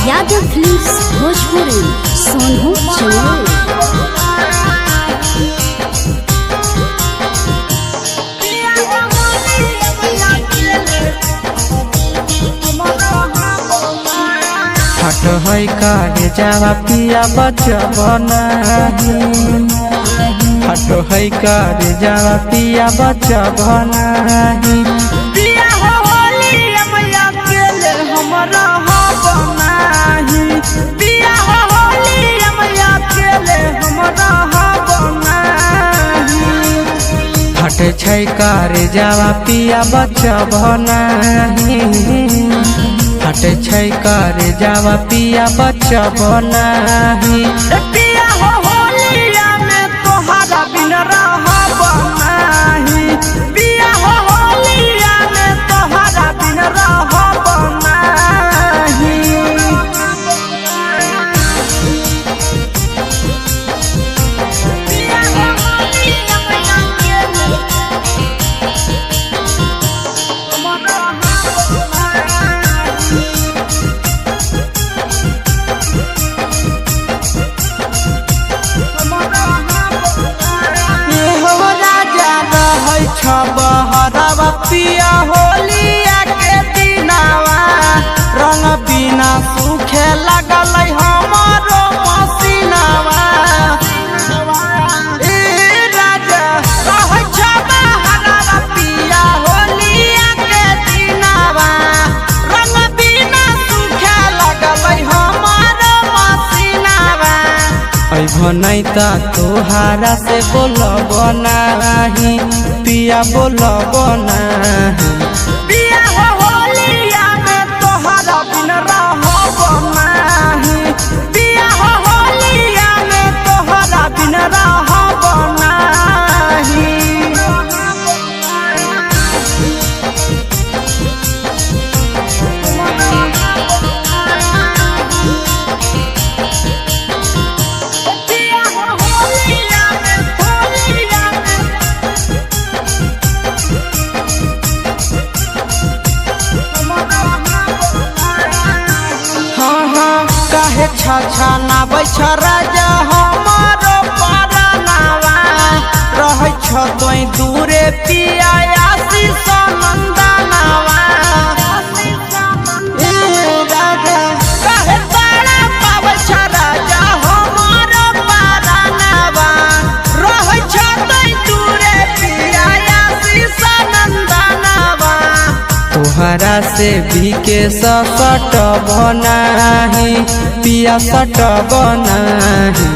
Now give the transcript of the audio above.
Yadav films Bhojpuri Sonu Chauhan. हट है कारे जावा पिया बचबना हट है कारे जावा पिया बचबना पिया हो होली मैया केले हमरा बनाही पिया हो होली मैया केले हमरा बनाही हट छै कारे जावा पिया बचबना हट छै कारे जावा पिया बचबना पिया हो होलिया में तोहरा बिन रहब नाही पिया हो होलिया में तोहरा बिन रहब नाही पिया हो होलिया मैया केले हमरा बहरवा पिया होलिया के दिनावा रंग बिना सूखे लगल हमारो मसीनावा राजा कहै छ बहरवा पिया होलिया के दिनावा रंग बिना सूखे लगल हमारो मसीनावा अइभो नहीं ता तोहारा से बोलब नाही पिया बोलब नाही पिया हो होलिया में तोहरा बिन रहब नाही पिया हो होलिया में तोहरा बिन रहब नाही पिया हो होलिया में हाँ हाँ काहे छा नाबै छ राजा हमारो परनावा रहै छ तोई दूरे पिया आशीष नंदनावा राजा काहे तारा पाबै छ राजा हमारो परनावा रहै छ तोई दूरे पिया आशीष नंदनावा तोहरा से भी के सट बनाही पिया सट बनाही